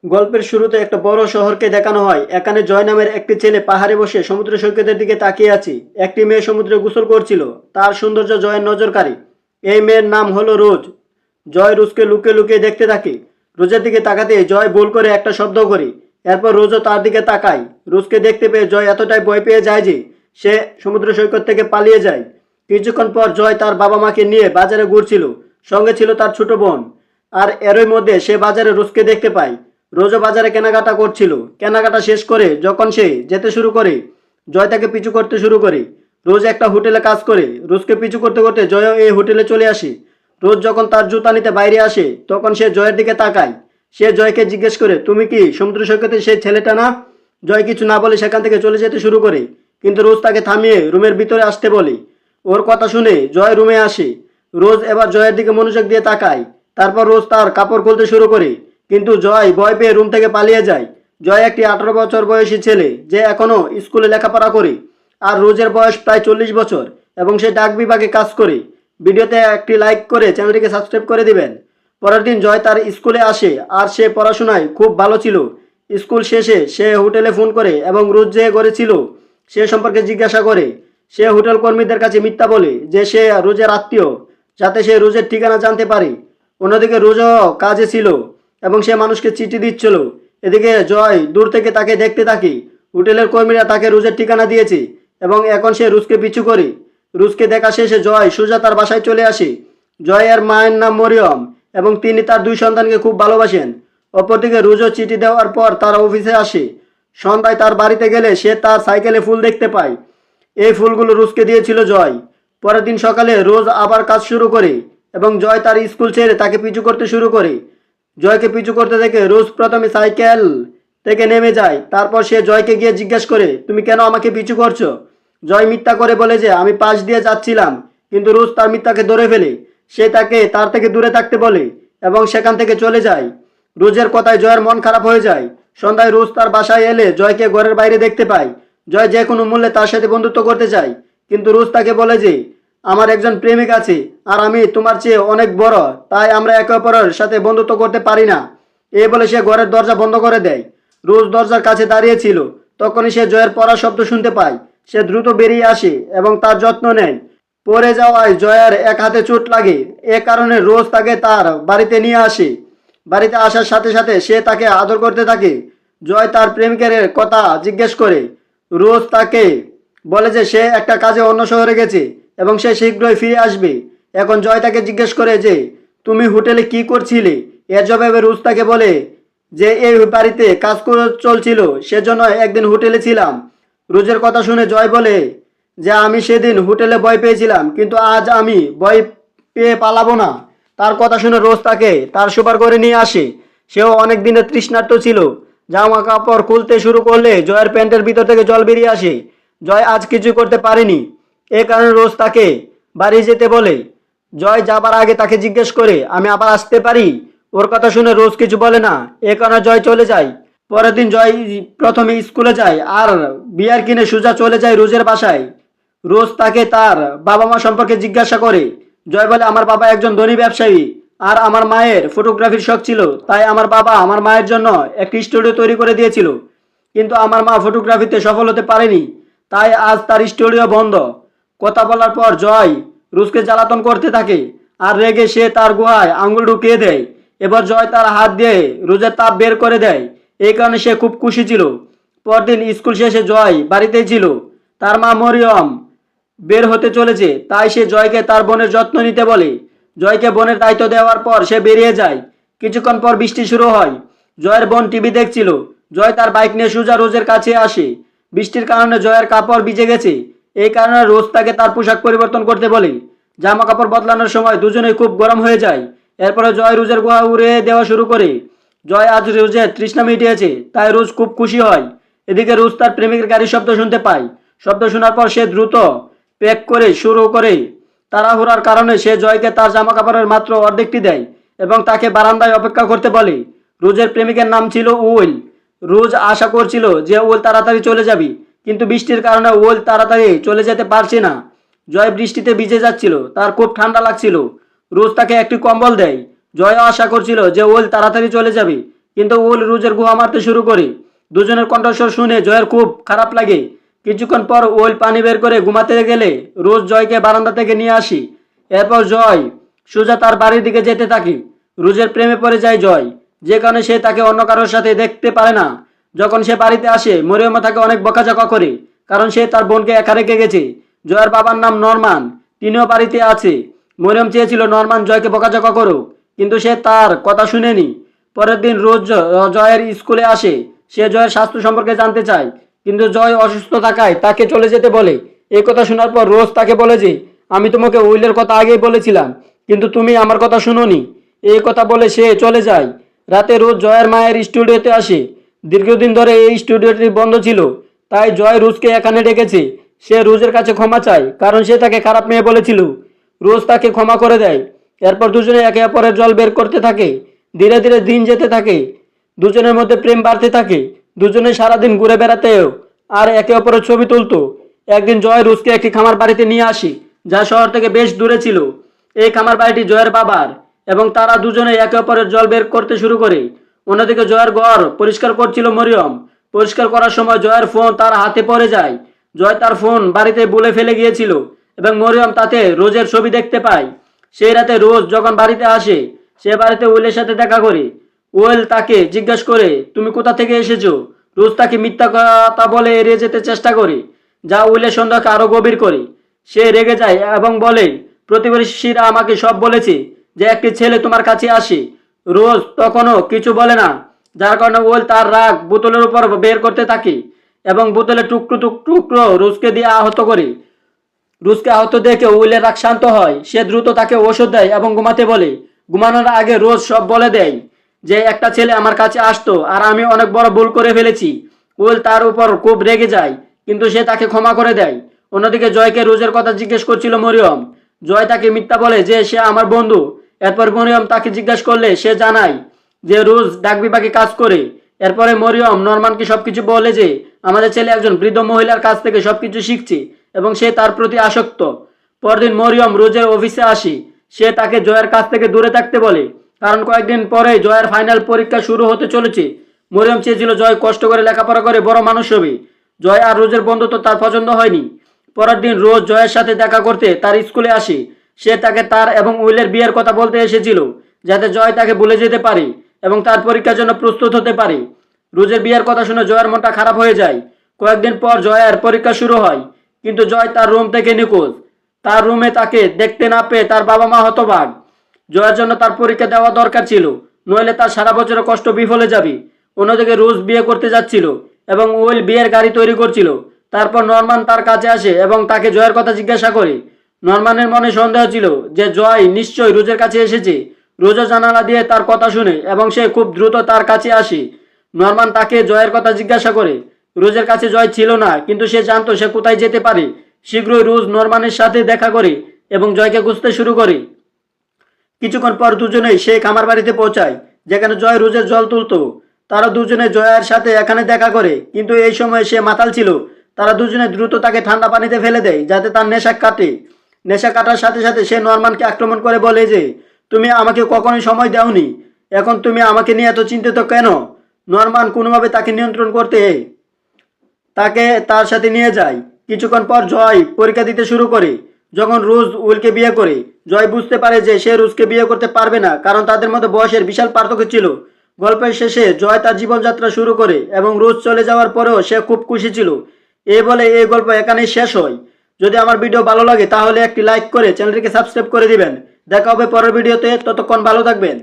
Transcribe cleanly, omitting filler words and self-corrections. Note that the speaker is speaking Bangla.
গল্পের শুরুতে একটা বড় শহরকে দেখানো হয়। এখানে জয় নামের একটি ছেলে পাহাড়ে বসে সমুদ্র সৈকতের দিকে তাকিয়ে আছে। একটি মেয়ে সমুদ্রে গোসল করছিল, তার সৌন্দর্য জয়ের নজর কাড়ে। এই মেয়ের নাম হলো রোজ। জয় রোজকে লুকিয়ে লুকিয়ে দেখতে থাকে। রোজের দিকে তাকাতে জয় ভুল করে একটা শব্দ করে। এরপর রোজও তার দিকে তাকায়। রোজকে দেখতে পেয়ে জয় এতটাই ভয় পেয়ে যায় যে সে সমুদ্র সৈকত থেকে পালিয়ে যায়। কিছুক্ষণ পর জয় তার বাবা মাকে নিয়ে বাজারে ঘুরছিল। সঙ্গে ছিল তার ছোট বোন। আর এরই মধ্যে সে বাজারে রোজকে দেখতে পায়। রোজও বাজারে কেনাকাটা করছিল। কেনাকাটা শেষ করে যখন সে যেতে শুরু করে, জয় তাকে পিছু করতে শুরু করে। রোজ একটা হোটেলে কাজ করে। রোজকে পিছু করতে করতে জয়ও এই হোটেলে চলে আসে। রোজ যখন তার জুতা নিতে বাইরে আসে তখন সে জয়ের দিকে তাকায়। সে জয়কে জিজ্ঞেস করে, তুমি কি সমুদ্র সৈকতে সেই ছেলেটা না? জয় কিছু না বলে সেখান থেকে চলে যেতে শুরু করে, কিন্তু রোজ তাকে থামিয়ে রুমের ভিতরে আসতে বলে। ওর কথা শুনে জয় রুমে আসে। রোজ এবার জয়ের দিকে মনোযোগ দিয়ে তাকায়। তারপর রোজ তার কাপড় খুলতে শুরু করে, কিন্তু জয় ভয় পেয়ে রুম থেকে পালিয়ে যায়। জয় একটি 18 বছর বয়সী ছেলে, যে এখনও স্কুলে লেখাপড়া করে। আর রোজের বয়স প্রায় 40 বছর এবং সে ডাক বিভাগে কাজ করে। ভিডিওতে একটি লাইক করে চ্যানেলটিকে সাবস্ক্রাইব করে দিবেন। পরের দিন জয় তার স্কুলে আসে আর সে পড়াশোনায় খুব ভালো ছিল। স্কুল শেষে সে হোটেলে ফোন করে এবং রোজ যে করেছিল সে সম্পর্কে জিজ্ঞাসা করে। সে হোটেল কর্মীদের কাছে মিথ্যা বলে যে সে রোজের আত্মীয়, যাতে সে রোজের ঠিকানা জানতে পারে। অন্যদিকে রোজও কাজে ছিল এবং সে মানুষকে চিঠি দিচ্ছিল। এদিকে জয় দূর থেকে তাকে দেখতে থাকে। হোটেলের কর্মীরা তাকে রোজের ঠিকানা দিয়েছে এবং এখন সে রুজকে পিছু করে। রুজকে দেখা শেষে জয় সোজা তার বাসায় চলে আসে। জয়ের মায়ের নাম মরিয়ম এবং তিনি তার 2 সন্তানকে খুব ভালোবাসেন। অপরদিকে রোজও চিঠি দেওয়ার পর তার অফিসে আসে। সন্ধ্যায় তার বাড়িতে গেলে সে তার সাইকেলে ফুল দেখতে পায়। এই ফুলগুলো রোজকে দিয়েছিল জয়। পরের দিন সকালে রোজ আবার কাজ শুরু করে এবং জয় তার স্কুল ছেড়ে তাকে পিছু করতে শুরু করে। জয়কে পিছু করতে দেখে রোজ প্রথমে সাইকেল থেকে নেমে যায়। তারপর সে জয়কে গিয়ে জিজ্ঞেস করে, তুমি কেন আমাকে পিছু করছো? জয় মিথ্যা করে বলে যে আমি পাশ দিয়ে যাচ্ছিলাম, কিন্তু রোজ তার মিথ্যাকে ধরে ফেলে। সে তাকে তার থেকে দূরে থাকতে বলে এবং সেখান থেকে চলে যায়। রোজের কথায় জয়ের মন খারাপ হয়ে যায়। সন্ধ্যায় রোজ তার বাসায় এলে জয়কে ঘরের বাইরে দেখতে পায়। জয় যে কোনো মূল্যে তার সাথে বন্ধুত্ব করতে চায়, কিন্তু রোজ তাকে বলে যে আমার একজন প্রেমিক আছে আর আমি তোমার চেয়ে অনেক বড়, তাই আমরা একে অপরের সাথে বন্ধুত্ব করতে পারি না। এই বলে সে ঘরের দরজা বন্ধ করে দেয়। রোজ দরজার কাছে দাঁড়িয়েছিল, তখনই সে জয়ের পড়া শব্দ শুনতে পায়। সে দ্রুত বেরিয়ে আসে এবং তার যত্ন নেয়। পড়ে যাওয়ায় জয়ের এক হাতে চোট লাগে। এ কারণে রোজ তাকে তার বাড়িতে নিয়ে আসে। বাড়িতে আসার সাথে সাথে সে তাকে আদর করতে থাকে। জয় তার প্রেমিকের কথা জিজ্ঞেস করে। রোজ তাকে বলে যে সে একটা কাজে অন্য শহরে গেছে এবং সে শীঘ্রই ফিরে আসবে। এখন জয় তাকে জিজ্ঞেস করে যে তুমি হোটেলে কি করছিলে? এর জবাবে রোজ তাকে বলে যে এই বাড়িতে কাজ চলছিল, সেজন্য একদিন হোটেলে ছিলাম। রোজের কথা শুনে জয় বলে যে আমি সেদিন হোটেলে ভয় পেয়েছিলাম, কিন্তু আজ আমি ভয় পেয়ে পালাবো না। তার কথা শুনে রোজ তাকে তার শোবার ঘরে নিয়ে আসে। সেও অনেক দিনের তৃষ্ণার্ত ছিল। জামা কাপড় খুলতে শুরু করলে জয়ের প্যান্টের ভিতর থেকে জল বেরিয়ে আসে। জয় আজ কিছু করতে পারেনি। এ কারণে রোজ তাকে বাড়ি যেতে বলে। জয় যাবার আগে তাকে জিজ্ঞেস করে আমি আবার আসতে পারি? ওর কথা শুনে রোজ কিছু বলে না। এ কারণে জয় চলে যায়। পরের দিন জয় প্রথমে স্কুলে যায় আর বিয়ার কিনে সোজা চলে যায় রোজের বাসায়। রোজ তাকে তার বাবা মা সম্পর্কে জিজ্ঞাসা করে। জয় বলে আমার বাবা একজন ধনী ব্যবসায়ী আর আমার মায়ের ফটোগ্রাফির শখ ছিল, তাই আমার বাবা আমার মায়ের জন্য একটি স্টুডিও তৈরি করে দিয়েছিল। কিন্তু আমার মা ফটোগ্রাফিতে সফল হতে পারেনি, তাই আজ তার স্টুডিও বন্ধ। কথা বলার পর জয় রোজকে জ্বালাতন করতে থাকে আর রেগে সে তার গুহায় আঙুল ঢুকিয়ে দেয়। এবার জয় তার হাত দিয়ে রোজের তাপ বের করে দেয়। এই কারণে সে খুব খুশি ছিল। পরদিন স্কুল শেষে জয় বাড়িতেই ছিল। তার মা মরিয়ম বের হতে চলেছে, তাই সে জয়কে তার বোনের যত্ন নিতে বলে। জয়কে বোনের দায়িত্ব দেওয়ার পর সে বেরিয়ে যায়। কিছুক্ষণ পর বৃষ্টি শুরু হয়। জয়ের বোন টিভি দেখছিল। জয় তার বাইক নিয়ে সোজা রোজের কাছে আসে। বৃষ্টির কারণে জয়ের কাপড় ভিজে গেছে। এই কারণে রোজ তাকে তার পোশাক পরিবর্তন করতে বলে। জামা কাপড় বদলানোর সময় দুজনেই খুব গরম হয়ে যায়। এরপরে জয় রোজের গুহা উড়ে দেওয়া শুরু করে। জয় আজ রোজের তৃষ্ণা মিটিয়েছে, তাই রোজ খুব খুশি হয়। এদিকে রোজ তার প্রেমিকের গাড়ির শব্দ শুনতে পায়। শব্দ শোনার পর সে দ্রুত প্যাক করে শুরু করে। তাড়াহুড়ার কারণে সে জয়কে তার জামা কাপড়ের মাত্র অর্ধেকটি দেয় এবং তাকে বারান্দায় অপেক্ষা করতে বলে। রোজের প্রেমিকের নাম ছিল উইল। রোজ আশা করছিল যে উইল তাড়াতাড়ি চলে যাবে, কিন্তু বৃষ্টির কারণে উইল তাড়াতাড়ি চলে যেতে পারছে না। জয় বৃষ্টিতে ভিজে যাচ্ছিল, তার খুব ঠান্ডা লাগছিল। রোজ তাকে একটি কম্বল দেয়। জয়ও আশা করছিল যে উইল তাড়াতাড়ি চলে যাবে, কিন্তু উল রোজের গুহা মারতে শুরু করে। দুজনের কণ্ঠস্বর শুনে জয়ের খুব খারাপ লাগে। কিছুক্ষণ পর উল পানি বের করে ঘুমাতে গেলে রোজ জয়কে বারান্দা থেকে নিয়ে আসি। এরপর জয় সোজা তার বাড়ির দিকে যেতে থাকে। রোজের প্রেমে পড়ে যায় জয়, যে কারণে সে তাকে অন্য কারোর সাথে দেখতে পারে না। যখন সে বাড়িতে আসে মরিয়মও তাকে অনেক বকাঝকা করে, কারণ সে তার বোনকে একা রেখে গেছে। জয়ের বাবার নাম নরমান, তিনিও বাড়িতে আছে। মরিয়ম চেয়েছিল নরমান জয়কে বকাঝকা করুক, কিন্তু সে তার কথা শুনেনি। পরের দিন রোজ জয়ের স্কুলে আসে। সে জয়ের স্বাস্থ্য সম্পর্কে জানতে চায়, কিন্তু জয় অসুস্থ থাকায় তাকে চলে যেতে বলে। এই কথা শোনার পর রোজ তাকে বলে যে, আমি তোমাকে উইলের কথা আগেই বলেছিলাম, কিন্তু তুমি আমার কথা শুনোনি। এই কথা বলে সে চলে যায়। রাতে রোজ জয়ের মায়ের স্টুডিওতে আসে। দীর্ঘদিন ধরে এই স্টুডিওটি বন্ধ ছিল, তাই জয় রোজকে এখানে ডেকেছে। সে রোজের কাছে ক্ষমা চায়, কারণ সে তাকে খারাপ মেয়ে বলেছিল। রোজ তাকে ক্ষমা করে দেয়। এরপর দুজনে একে অপরের জল বের করতে থাকে। ধীরে ধীরে দিন যেতে থাকে, দুজনের মধ্যে প্রেম বাড়তে থাকে। দুজনে সারাদিন ঘুরে বেড়াতেও আর একে অপরের ছবি তুলতো। একদিন জয় রোজকে একটি খামার বাড়িতে নিয়ে আসে, যা শহর থেকে বেশ দূরে ছিল। এই খামার বাড়িটি জয়ের বাবার, এবং তারা দুজনে একে অপরের জল বের করতে শুরু করে। অন্যদিকে জয়ের ঘর পরিষ্কার করছিল মরিয়ম। পরিষ্কার করার সময় জয়ের ফোন তার হাতে পড়ে যায়। জয় তার ফোন বাড়িতে বলে ফেলে গিয়েছিল, এবং মরিয়ম তাতে রোজের ছবি দেখতে পায়। সেই রাতে রোজ যখন বাড়িতে আসে, সে বাড়িতে উইলের সাথে দেখা করে। উইল তাকে জিজ্ঞাসা করে, তুমি কোথা থেকে এসেছো? রোজ তাকে মিথ্যা কথা বলে এড়িয়ে যেতে চেষ্টা করে, যা উইলের সন্দেহকে আরো গভীর করে। সে রেগে যায় এবং বলে, প্রতিবেশীরা আমাকে সব বলেছে যে একটি ছেলে তোমার কাছে আসে। রোজ তখনও কিছু বলে না, যার কারণে উইল তার রাগ বোতলের উপর বের করতে থাকে, এবং বোতলের টুকরো টুকরো রোজকে দিয়ে আহত করে। রোজকে আহত দেখে উইলের রাগ শান্ত হয়। সে দ্রুত তাকে ওষুধ দেয় এবং ঘুমাতে বলে। ঘুমানোর আগে রোজ সব বলে দেয়, যে একটা ছেলে আমার কাছে আসতো আর আমি অনেক বড় ভুল করে ফেলেছি। উইল তার উপর খুব রেগে যায়, কিন্তু সে তাকে ক্ষমা করে দেয়। অন্যদিকে জয়কে রোজের কথা জিজ্ঞেস করছিল মরিয়ম। জয় তাকে মিথ্যা বলে যে সে আমার বন্ধু। এরপর মরিয়ম তাকে জিজ্ঞাসা করলে সে জানায় যে রোজ ডাক বিভাগে কাজ করে। এরপরে মরিয়ম নরমানকে সবকিছু বলে যে আমাদের ছেলে একজন বৃদ্ধ মহিলার কাছ থেকে সবকিছু শিখছে এবং সে তার প্রতি আসক্ত। পরদিন মরিয়ম রোজের অফিসে আসে। সে তাকে জয়ের কাছ থেকে দূরে থাকতে বলে, কারণ কয়েকদিন পরে জয়ের ফাইনাল পরীক্ষা শুরু হতে চলেছে। মরিয়ম চেয়েছিল জয় কষ্ট করে লেখাপড়া করে বড় মানুষ হবে। জয় আর রোজের বন্ধুত্ব তার পছন্দ হয়নি। পরের দিন রোজ জয়ের সাথে দেখা করতে তার স্কুলে আসে। সে তাকে তার এবং উইলের বিয়ের কথা বলতে এসেছিল, যাতে জয় তাকে ভুলে যেতে পারে এবং তার পরীক্ষার জন্য প্রস্তুত হতে পারে। রোজের বিয়ের কথা শুনে জয়ের মনটা খারাপ হয়ে যায়। কয়েকদিন পর জয়ের পরীক্ষা শুরু হয়, কিন্তু জয় তার রুম থেকে নিখোঁজ। তার রুমে তাকে দেখতে না পেয়ে তার বাবা মা হতবাক। জয়ের জন্য তার পরীক্ষা দেওয়া দরকার ছিল, নইলে তার সারা বছরের কষ্ট বিফলে যাবে। অন্যদিকে রোজ বিয়ে করতে যাচ্ছিল এবং উইল বিয়ের গাড়ি তৈরি করছিল। তারপর নরমান তার কাছে আসে এবং তাকে জয়ের কথা জিজ্ঞাসা করে। নরমানের মনে সন্দেহ ছিল যে জয় নিশ্চয়ই রোজের কাছে এসেছে। রোজও জানালা দিয়ে তার কথা শুনে এবং সে খুব দ্রুত তার কাছে আসে। নরমান তাকে জয়ের কথা জিজ্ঞাসা করে। রোজের কাছে জয় ছিল না, কিন্তু সে জানতো সে কোথায় যেতে পারে। শীঘ্রই রোজ নরমানের সাথে দেখা করে এবং জয়কে খুঁজতে শুরু করে। কিছুক্ষণ পর দুজনেই সেই খামার বাড়িতে পৌঁছায়, যেখানে জয় রোজের জল তুলতো। তারা দুজনে জয়ের সাথে এখানে দেখা করে, কিন্তু এই সময় সে মাতাল ছিল। তারা দুজনে দ্রুত তাকে ঠান্ডা পানিতে ফেলে দেয়, যাতে তার নেশা কাটে। নেশা কাটার সাথে সাথে সে নরমানকে আক্রমণ করে বলে যে, তুমি আমাকে কখনোই সময় দাওনি, এখন তুমি আমাকে নিয়ে এত চিন্তিত কেন? নরমান কোনোভাবে তাকে নিয়ন্ত্রণ করতে তাকে তার সাথে নিয়ে যায়। কিছুক্ষণ পর জয় পরীক্ষা দিতে শুরু করে। যখন রোজ উইলকে বিয়ে করে, জয় বুঝতে পারে যে সে রোজকে বিয়ে করতে পারবে না, কারণ তাদের মধ্যে বয়সের বিশাল পার্থক্য ছিল। গল্পের শেষে জয় তার জীবনযাত্রা শুরু করে এবং রোজ চলে যাওয়ার পরেও সে খুব খুশি ছিল। এই বলে এই গল্প এখানেই শেষ হয়। যদি আমার ভিডিও ভালো লাগে তাহলে একটি লাইক করে চ্যানেলটিকে সাবস্ক্রাইব করে দিবেন। দেখা হবে পরের ভিডিওতে, ততক্ষণ ভালো থাকবেন।